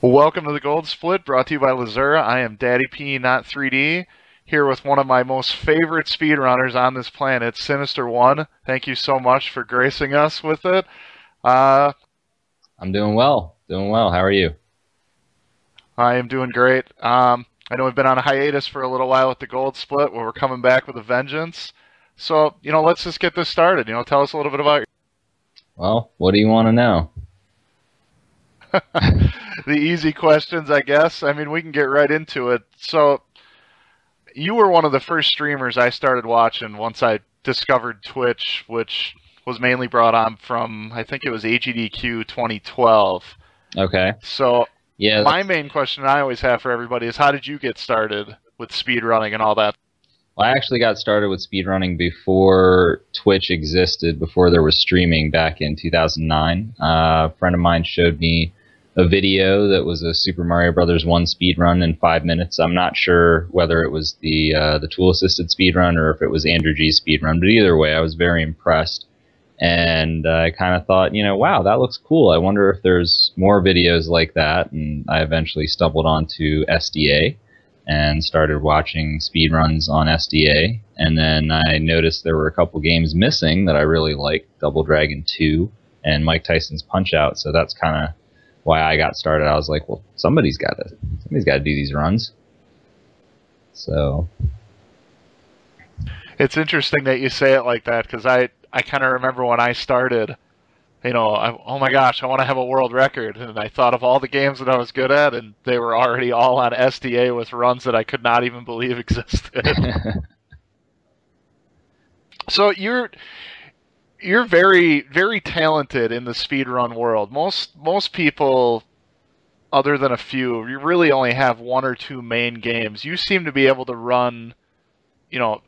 Welcome to the Gold Split, brought to you by Lzuruha. I am Daddy P, not 3D, here with one of my most favorite speedrunners on this planet, Sinisterwon. Thank you so much for gracing us with it. I'm doing well. Doing well. How are you? I am doing great. I know we've been on a hiatus for a little while with the Gold Split, but we're coming back with a vengeance. So, let's just get this started. Tell us a little bit about Well, what do you want to know? the easy questions, I guess. I mean, we can get right into it. So, you were one of the first streamers I started watching once I discovered Twitch, which was mainly brought on from, I think it was AGDQ 2012. Okay. So, Yeah. my main question I always have for everybody is, how did you get started with speedrunning and all that? Well, I actually got started with speedrunning before Twitch existed, before there was streaming back in 2009. A friend of mine showed me a video that was a Super Mario Brothers 1 speedrun in 5 minutes. I'm not sure whether it was the tool-assisted speedrun or if it was Andrew G's speedrun, but either way, I was very impressed. And I kind of thought, wow, that looks cool. I wonder if there's more videos like that. And I eventually stumbled onto SDA and started watching speedruns on SDA. And then I noticed there were a couple games missing that I really liked, Double Dragon 2 and Mike Tyson's Punch-Out. So that's kind of why I got started. I was like, well, somebody's got to do these runs. So It's interesting that you say it like that, because I kind of remember when I started, oh my gosh, I want to have a world record. And I thought of all the games that I was good at, and they were already all on SDA with runs that I could not even believe existed. So you're very, very talented in the speedrun world. Most people, other than a few, you really only have one or two main games. You seem to be able to run,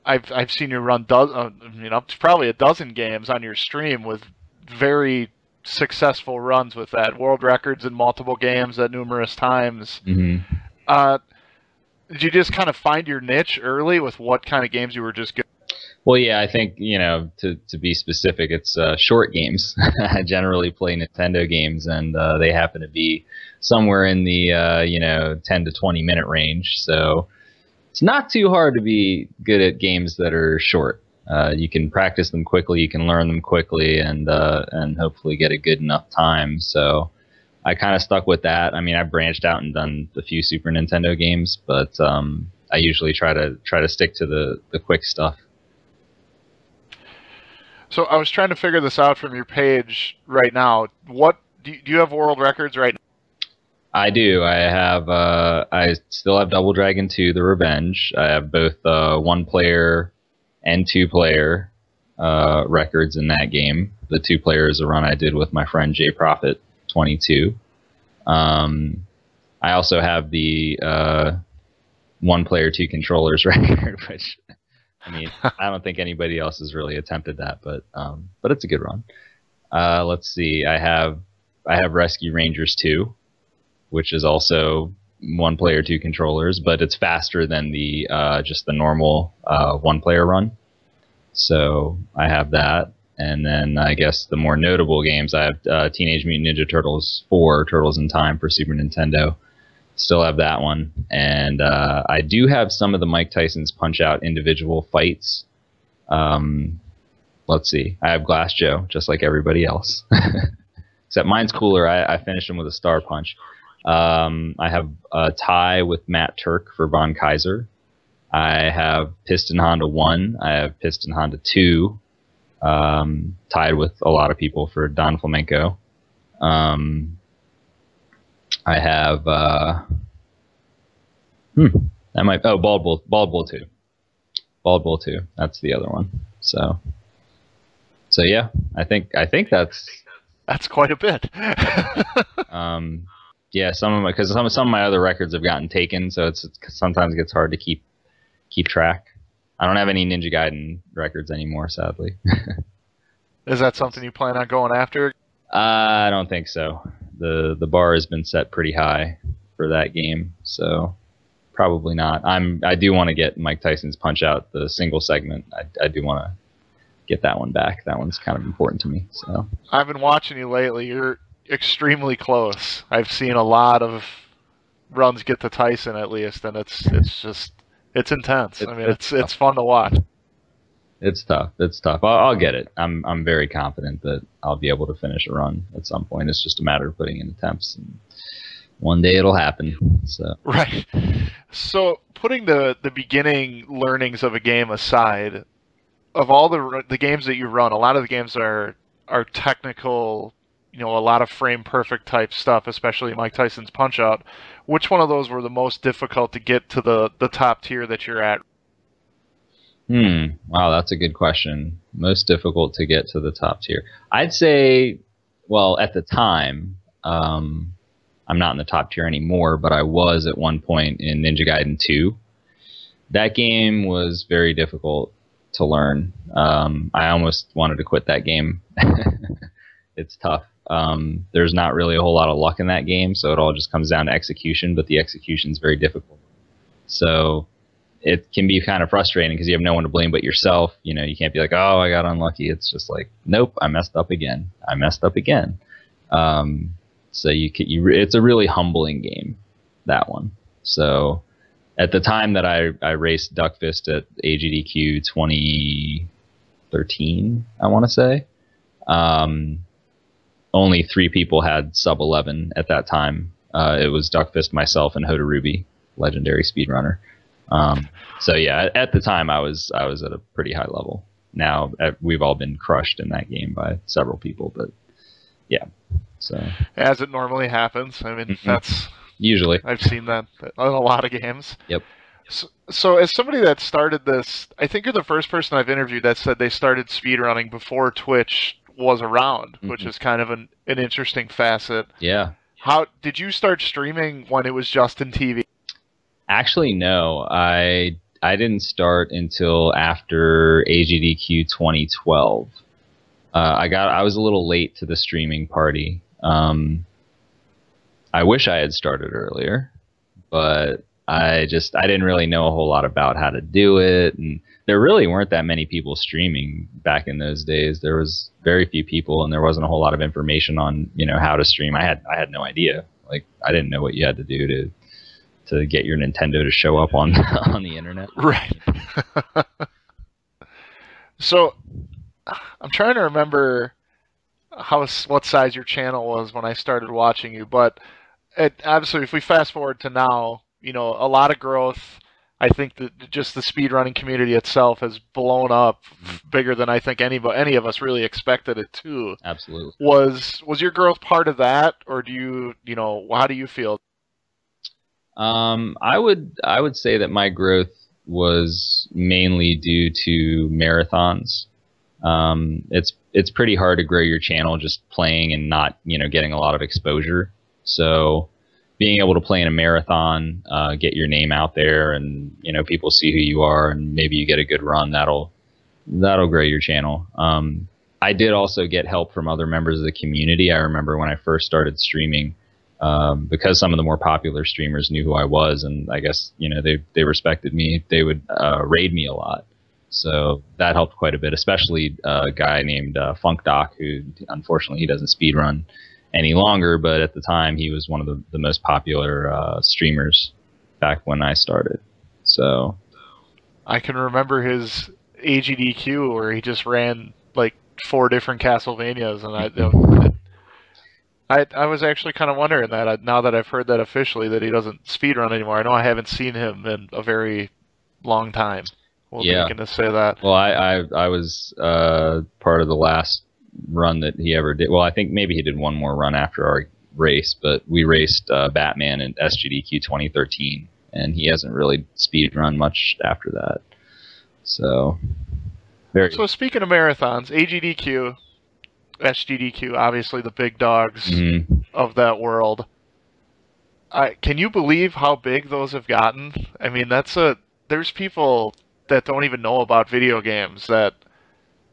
I've seen you run probably a dozen games on your stream with very successful runs with that. World records in multiple games at numerous times. Mm-hmm. Did you just kind of find your niche early with what kind of games you were just good? Well, yeah, I think, to be specific, it's short games. I generally play Nintendo games, and they happen to be somewhere in the, 10 to 20 minute range. So it's not too hard to be good at games that are short. You can practice them quickly, you can learn them quickly, and hopefully get a good enough time. So I kind of stuck with that. I mean, I branched out and done a few Super Nintendo games, but I usually try to stick to the quick stuff. So I was trying to figure this out from your page right now. What do you have world records right now? I do. I have. I still have Double Dragon 2: The Revenge. I have both 1-player and 2-player records in that game. The 2-player is a run I did with my friend Jay Prophet 22. I also have the 1-player 2 controllers record, which, I mean, I don't think anybody else has really attempted that, but it's a good run. Let's see. I have Rescue Rangers 2, which is also 1-player 2 controllers, but it's faster than the just the normal 1-player run. So I have that, and then I guess the more notable games, I have Teenage Mutant Ninja Turtles 4: Turtles in Time for Super Nintendo. Still have that one, and I do have some of the Mike Tyson's Punch-Out individual fights. Let's see. I have Glass Joe, just like everybody else. Except mine's cooler. I finished him with a Star Punch. I have a tie with Matt Turk for Von Kaiser. I have Piston Honda 1. I have Piston Honda 2. Tied with a lot of people for Don Flamenco. I have Bald Bull 2. Bald Bull 2. That's the other one. So yeah, I think that's quite a bit. Yeah, because some of my other records have gotten taken, so sometimes it gets hard to keep track. I don't have any Ninja Gaiden records anymore, sadly. Is that something you plan on going after? I don't think so. The bar has been set pretty high for that game, so probably not. I do want to get Mike Tyson's Punch-Out, the single segment. I do want to get that one back. That one's kind of important to me. So I've been watching you lately. You're extremely close. I've seen a lot of runs get to Tyson at least, and it's just it's intense. I mean, it's fun to watch. It's tough. It's tough. I'll get it. I'm very confident that I'll be able to finish a run at some point. It's just a matter of putting in attempts, and one day it'll happen. So right. So putting the beginning learnings of a game aside, of all the games that you run, a lot of the games are technical. You know, a lot of frame perfect type stuff, especially Mike Tyson's Punch Out. Which one of those were the most difficult to get to the top tier that you're at? Wow, that's a good question. Most difficult to get to the top tier. I'd say, well, at the time, I'm not in the top tier anymore, but I was at one point in Ninja Gaiden 2. That game was very difficult to learn. I almost wanted to quit that game. It's tough. There's not really a whole lot of luck in that game, so it all just comes down to execution, but the execution is very difficult. So it can be kind of frustrating because you have no one to blame but yourself. You know, you can't be like, oh, I got unlucky. It's just like, nope, I messed up again. I messed up again. So it's a really humbling game, that one. So at the time that I raced Duckfist at AGDQ 2013, I want to say, only 3 people had sub 11 at that time. It was Duckfist, myself, and Hoda Ruby, legendary speedrunner. So yeah, at the time I was at a pretty high level. Now we've all been crushed in that game by several people, but yeah. So as it normally happens. I mean, that's usually I've seen that in a lot of games. Yep. So as somebody that started this, I think you're the first person I've interviewed that said they started speedrunning before Twitch was around, which is kind of an interesting facet. Yeah. How did you start streaming when it was just in TV? Actually, no. I didn't start until after AGDQ 2012. I was a little late to the streaming party. I wish I had started earlier, but I didn't really know a whole lot about how to do it, and there really weren't that many people streaming back in those days. There was very few people, and there wasn't a whole lot of information on, you know, how to stream. I had no idea. Like, I didn't know what you had to do to get your Nintendo to show up on on the internet. Right. So I'm trying to remember what size your channel was when I started watching you, but obviously if we fast forward to now, you know, a lot of growth. I think that just the speedrunning community itself has blown up bigger than I think any of us really expected it to. Absolutely. Was your growth part of that, or do you know, how do you feel? I would say that my growth was mainly due to marathons. It's pretty hard to grow your channel just playing and not, you know, getting a lot of exposure. So being able to play in a marathon, get your name out there, and, you know, people see who you are, and maybe you get a good run, that'll grow your channel. I did also get help from other members of the community. I remember when I first started streaming, because some of the more popular streamers knew who I was, and I guess, you know, they respected me, they would raid me a lot. So that helped quite a bit, especially a guy named Funk Doc, who unfortunately he doesn't speedrun any longer, but at the time he was one of the most popular streamers back when I started. So I can remember his AGDQ where he just ran like 4 different Castlevanias, and I was actually kind of wondering that now that I've heard that officially that he doesn't speedrun anymore. I know I haven't seen him in a very long time. We'll be going to say that. Well, I was part of the last run that he ever did. Well, I think maybe he did one more run after our race, but we raced Batman in SGDQ 2013, and he hasn't really speedrun much after that. So speaking of marathons, AGDQ, SGDQ, obviously the big dogs of that world. Can you believe how big those have gotten? I mean, there's people that don't even know about video games that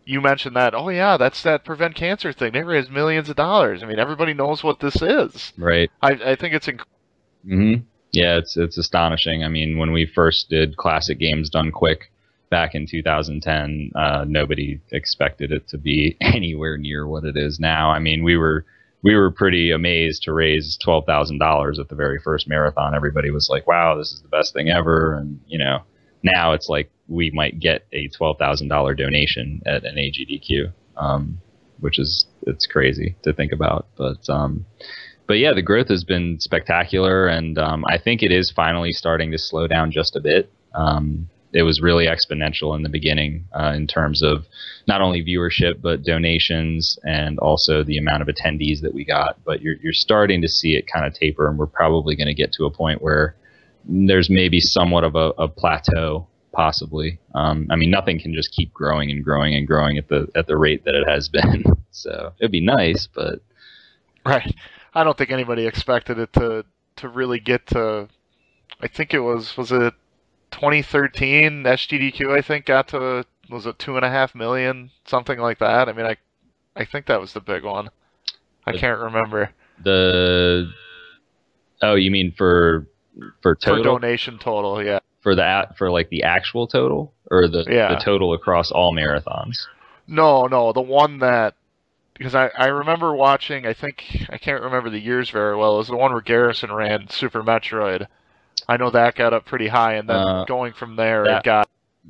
you mentioned that, oh yeah, that's that Prevent Cancer thing. They raised millions of dollars. I mean, everybody knows what this is. Right. I think it's incredible. Yeah, it's astonishing. I mean, when we first did Classic Games Done Quick back in 2010, nobody expected it to be anywhere near what it is now. I mean, we were we were pretty amazed to raise $12,000 at the very first marathon. Everybody was like, "Wow, this is the best thing ever!" And now it's like we might get a $12,000 donation at an AGDQ, which it's crazy to think about. But yeah, the growth has been spectacular, and I think it is finally starting to slow down just a bit. It was really exponential in the beginning in terms of not only viewership but donations, and also the amount of attendees that we got. But you're starting to see it kind of taper, and we're probably going to get to a point where there's maybe somewhat of a plateau, possibly. I mean, nothing can just keep growing and growing and growing at the rate that it has been. So it'd be nice, but Right. I don't think anybody expected it to really get to. I think it was it 2013 SGDQ. I think got to, was it 2.5 million, something like that. I mean, I think that was the big one. I can't remember. Oh, you mean for total? For donation total, yeah. For like the actual total, or the total across all marathons? No, the one that, because I remember watching, I can't remember the years very well. It was the one where Garrison ran Super Metroid. I know that got up pretty high, and then going from there, it got...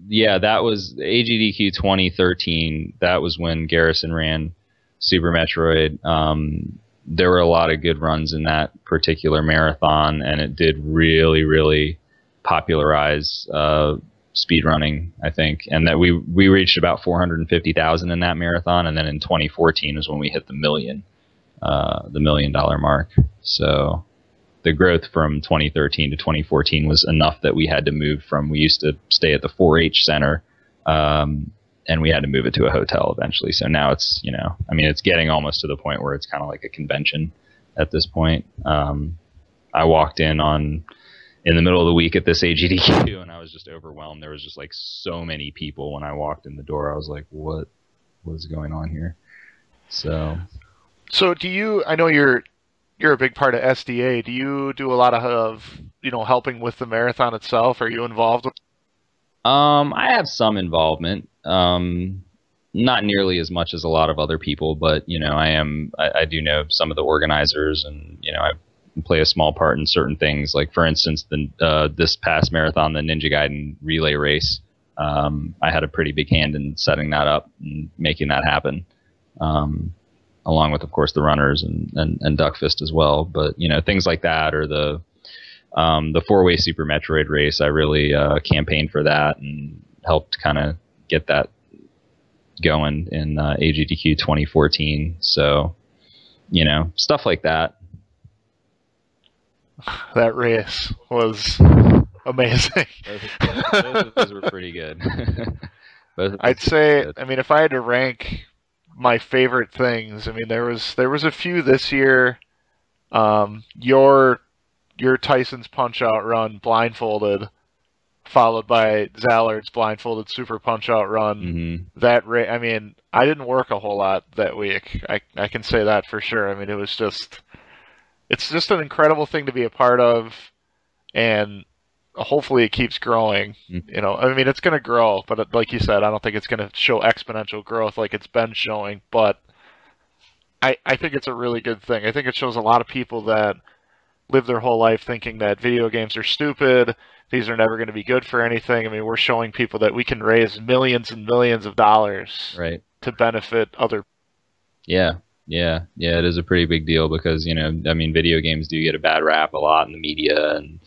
Yeah, that was AGDQ 2013. That was when Garrison ran Super Metroid. There were a lot of good runs in that particular marathon, and it did really, really popularize speedrunning, I think. And that we reached about 450,000 in that marathon, and then in 2014 was when we hit the $1 million mark. So the growth from 2013 to 2014 was enough that we had to move from, we used to stay at the 4-H center, and we had to move it to a hotel eventually. So now it's, I mean, it's getting almost to the point where it's kind of like a convention at this point. I walked in the middle of the week at this AGDQ, and I was just overwhelmed. There was just like so many people when I walked in the door. I was like, what is going on here? So do you, I know you're a big part of SDA. Do you do a lot of helping with the marathon itself? Are you involved with? I have some involvement. Not nearly as much as a lot of other people, but I do know some of the organizers, and I play a small part in certain things. Like, for instance, this past marathon, the Ninja Gaiden relay race, I had a pretty big hand in setting that up and making that happen, along with, of course, the runners and Duckfist as well. But things like that, or the 4-way Super Metroid race, I really campaigned for that and helped kind of get that going in AGDQ 2014. So stuff like that. That race was amazing. Both of those were pretty good. I'd say, I mean, if I had to rank my favorite things, I mean, there was a few this year. Your Tyson's Punch-Out run blindfolded, followed by Zallard's blindfolded Super Punch-Out run. Mm-hmm. I mean, I didn't work a whole lot that week. I can say that for sure. I mean, it's just an incredible thing to be a part of, and hopefully it keeps growing. Mm-hmm. I mean, it's going to grow, but like you said, I don't think it's going to show exponential growth like it's been showing, but I think it's a really good thing. I think it shows a lot of people that live their whole life thinking that video games are stupid, these are never going to be good for anything. I mean, we're showing people that we can raise millions and millions of dollars, right, to benefit other. Yeah, it is a pretty big deal because, I mean, video games do get a bad rap a lot in the media, and,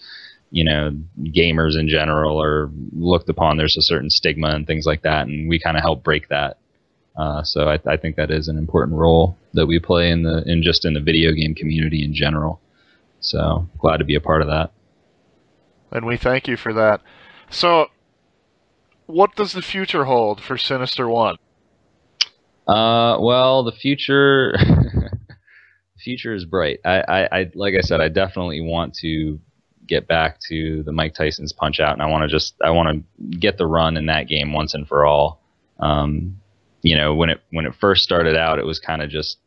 gamers in general are looked upon. There's a certain stigma and things like that, and we kind of help break that. So I think that is an important role that we play in the video game community in general. So glad to be a part of that. And we thank you for that. So what does the future hold for Sinisterwon? Well, the future is bright. I like I said, I definitely want to get back to the Mike Tyson's Punch-Out, and I want to get the run in that game once and for all. When it first started out, it was kind of just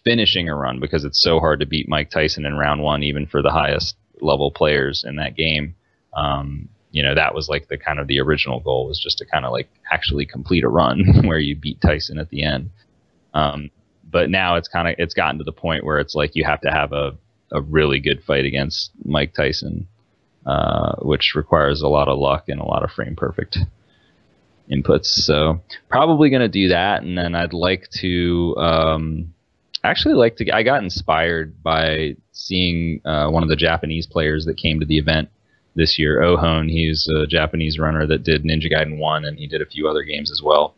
finishing a run because it's so hard to beat Mike Tyson in round one, even for the highest level players in that game. That was like the original goal, was just to kind of like actually complete a run where you beat Tyson at the end. But now it's gotten to the point where it's like you have to have a really good fight against Mike Tyson, which requires a lot of luck and a lot of frame perfect inputs. So probably going to do that, and then I'd like to I got inspired by seeing one of the Japanese players that came to the event this year, Ohone. He's a Japanese runner that did Ninja Gaiden 1, and he did a few other games as well.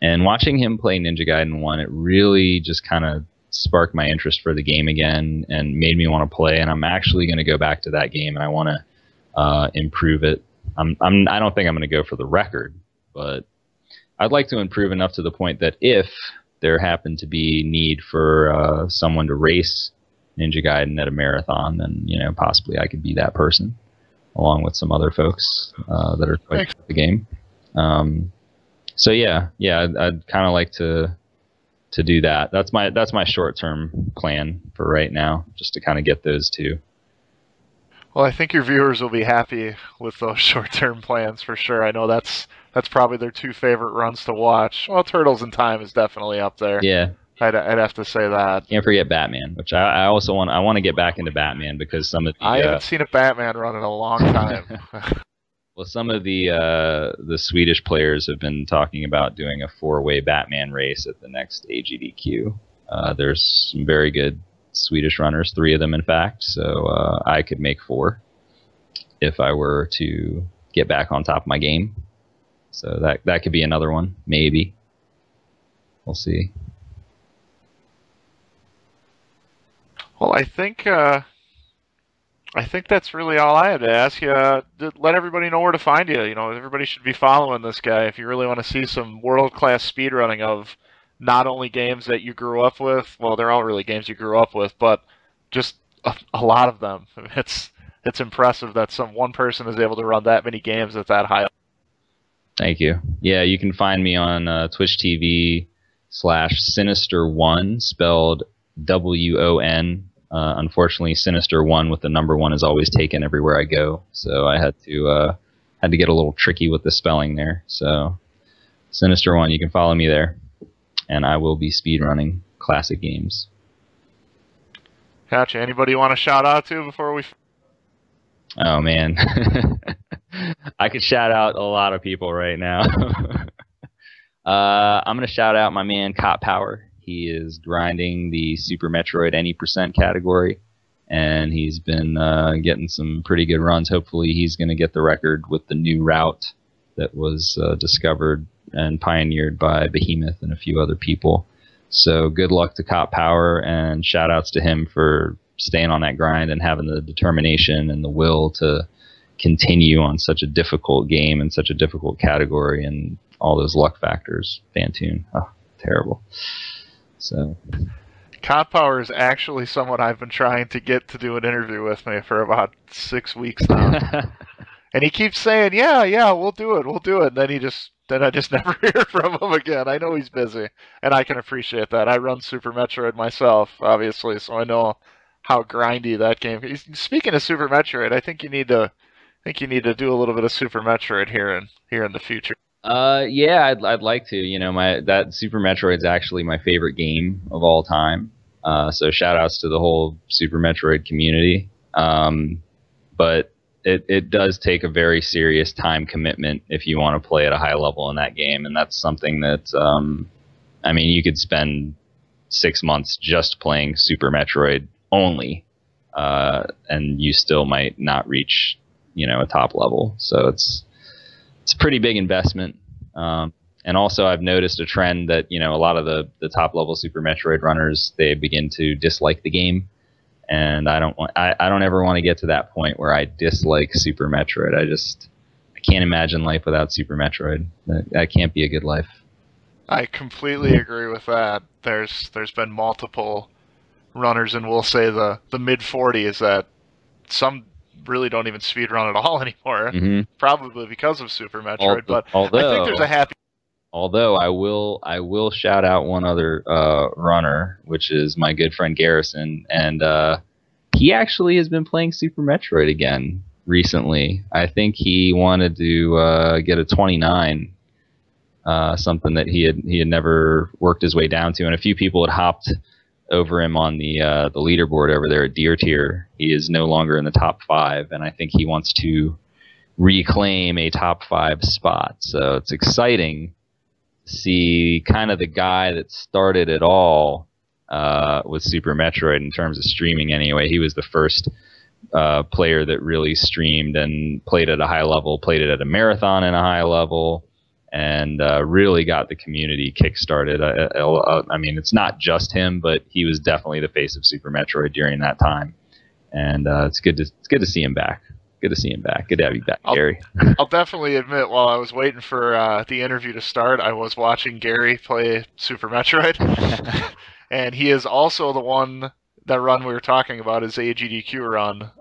And watching him play Ninja Gaiden 1, it really just kind of sparked my interest for the game again and made me want to play. And I'm actually going to go back to that game, and I want to improve it. I don't think I'm going to go for the record, but I'd like to improve enough to the point that if there happened to be need for someone to race Ninja Gaiden at a marathon, then possibly I could be that person, along with some other folks that are quite good at the game. So yeah, I'd kind of like to do that. That's my short-term plan for right now, just to kind of get those two. Well, I think your viewers will be happy with those short-term plans for sure. I know that's probably their two favorite runs to watch. Well, Turtles in Time is definitely up there. Yeah, I'd have to say that. Can't forget Batman, which I also want to get back into Batman because some of the I haven't seen a Batman run in a long time. Well, some of the Swedish players have been talking about doing a 4-way Batman race at the next AGDQ. There's some very good Swedish runners, 3 of them in fact, so I could make 4 if I were to get back on top of my game. So that could be another one, maybe. We'll see. Well, I think that's really all I had to ask you. Let everybody know where to find you. Everybody should be following this guy if you really want to see some world-class speedrunning of not only games that you grew up with. Well, they're all really games you grew up with, but just a lot of them. It's impressive that one person is able to run that many games at that high. Thank you. Yeah, you can find me on Twitch TV /Sinisterwon, spelled WON. Unfortunately, Sinister1 with the number 1 is always taken everywhere I go, so I had to get a little tricky with the spelling there. So Sinister1, you can follow me there, and I will be speedrunning classic games. Gotcha. Anybody you want to shout out to before we? Oh man, I could shout out a lot of people right now. I'm gonna shout out my man Cop Power. He is grinding the Super Metroid any % category, and he's been getting some pretty good runs. Hopefully he's going to get the record with the new route that was discovered and pioneered by Behemoth and a few other people. So good luck to Cop Power, and shout outs to him for staying on that grind and having the determination and the will to continue on such a difficult game and such a difficult category and all those luck factors. Fantoon. Oh, terrible. So, Cop Power is actually someone I've been trying to get to do an interview with me for about 6 weeks now. And he keeps saying, yeah, we'll do it. And then I just never hear from him again. I know he's busy, and I can appreciate that. I run Super Metroid myself, obviously, so I know how grindy that game is. Speaking of Super Metroid, I think you need to do a little bit of Super Metroid here in the future. Yeah, I'd like to. That Super Metroid's actually my favorite game of all time. So shout outs to the whole Super Metroid community. But it does take a very serious time commitment if you want to play at a high level in that game, and that's something that you could spend 6 months just playing Super Metroid only, and you still might not reach a top level. So it's a pretty big investment. And also I've noticed a trend that, a lot of the top level Super Metroid runners, they begin to dislike the game. And I don't ever want to get to that point where I dislike Super Metroid. I can't imagine life without Super Metroid. That can't be a good life. I completely agree with that. There's been multiple runners, and we'll say the mid 40s that some really don't even speedrun at all anymore, probably because of Super Metroid. I think there's a happy. Although I will shout out one other runner, which is my good friend Garrison, and he actually has been playing Super Metroid again recently. I think he wanted to get a 29 something that he had never worked his way down to, and a few people had hopped over him on the leaderboard over there at Deer Tier. He is no longer in the top 5, and I think he wants to reclaim a top 5 spot. So it's exciting to see kind of the guy that started it all with Super Metroid in terms of streaming anyway. He was the first player that really streamed and played at a high level, played it at a marathon in a high level, and really got the community kick-started. I mean, it's not just him, but he was definitely the face of Super Metroid during that time. And it's good to see him back. Good to see him back. Good to have you back, Gary. I'll definitely admit, while I was waiting for the interview to start, I was watching Gary play Super Metroid. And he is also the one, that run we were talking about, is AGDQ run,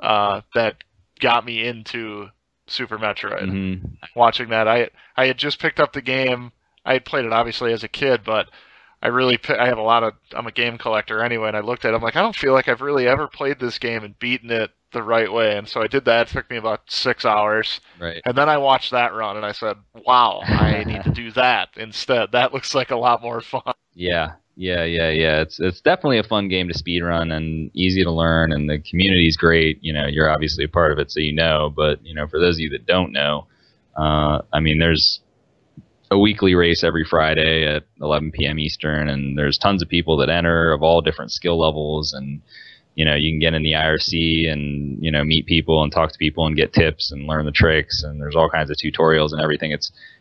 that got me into Super Metroid. Mm-hmm. Watching that, I had just picked up the game. I had played it obviously as a kid, but I have I'm a game collector anyway, and I looked at it, I'm like, I don't feel like I've really ever played this game and beaten it the right way. And so I did that. It took me about 6 hours. Right. And then I watched that run and I said, wow, I need to do that instead. That looks like a lot more fun. Yeah. It's definitely a fun game to speedrun and easy to learn, and the community's great. You know, you're obviously a part of it, so you know. But you know, for those of you that don't know, I mean, there's a weekly race every Friday at 11 p.m. Eastern, and there's tons of people that enter of all different skill levels, and you know, you can get in the IRC and you know, meet people and talk to people and get tips and learn the tricks, and there's all kinds of tutorials and everything.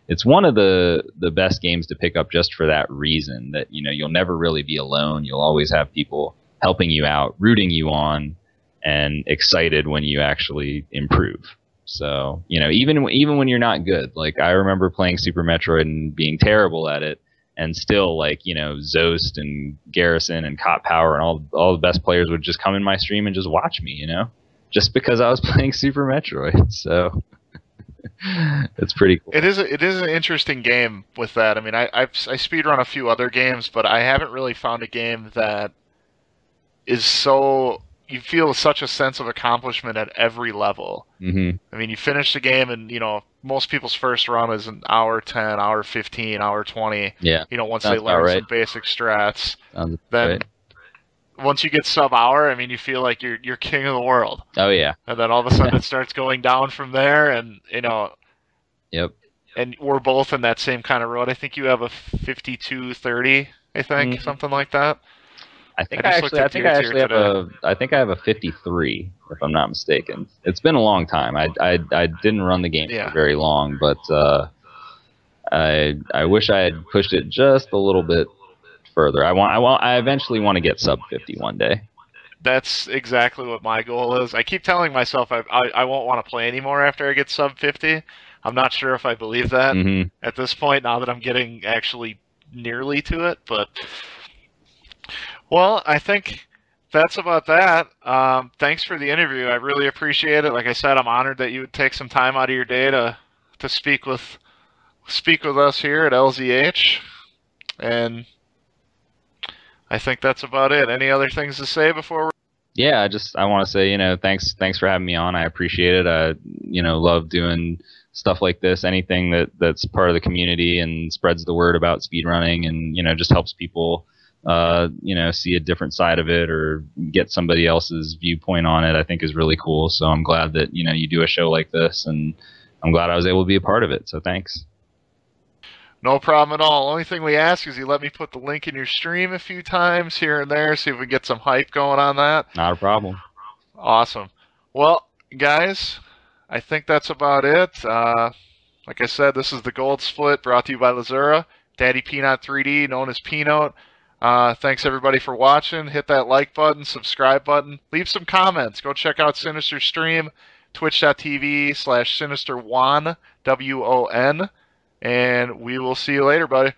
It's one of the best games to pick up just for that reason, that you know, you'll never really be alone. You'll always have people helping you out, rooting you on, and excited when you actually improve. So, you know, even when you're not good, like I remember playing Super Metroid and being terrible at it, and still, like, you know, Zost and Garrison and Cop Power and all the best players would just come in my stream and just watch me, you know, just because I was playing Super Metroid. So it's pretty cool. It is an interesting game with that. I mean, I speedrun a few other games, but I haven't really found a game that is so, you feel such a sense of accomplishment at every level. Mm-hmm. I mean, you finish the game and, you know, most people's first run is an hour 10, hour 15, hour 20. Yeah. You know, once they learn some basic strats. Then once you get sub-hour, I mean, you feel like you're king of the world. Oh, yeah. And then all of a sudden it starts going down from there, and, you know. Yep. And we're both in that same kind of road. I think you have a 52-30, I think, something like that. I think I have a 53, if I'm not mistaken. It's been a long time. I didn't run the game for very long, but I wish I had pushed it just a little bit further. I eventually want to get sub 50 one day. That's exactly what my goal is. I keep telling myself I won't want to play anymore after I get sub 50. I'm not sure if I believe that at this point, now that I'm getting actually nearly to it, but. Well, I think that's about that. Thanks for the interview. I really appreciate it. Like I said, I'm honored that you would take some time out of your day to speak with us here at LZH. And I think that's about it. Any other things to say before? Yeah, I want to say, you know, thanks for having me on. I appreciate it. I, you know, love doing stuff like this. Anything that's part of the community and spreads the word about speedrunning, and you know, just helps people. You know, see a different side of it or get somebody else's viewpoint on it, I think is really cool. So I'm glad that, you know, you do a show like this, and I'm glad I was able to be a part of it. So thanks. No problem at all. Only thing we ask is you let me put the link in your stream a few times here and there, see if we get some hype going on that. Not a problem. Awesome. Well, guys, I think that's about it. Like I said, this is the Gold Split brought to you by Lzuruha, Daddy Peanut 3D, known as Peanut. Thanks everybody for watching. Hit that like button, subscribe button, leave some comments. Go check out Sinister's stream, twitch.tv/Sinisterwon, WON, and we will see you later, buddy.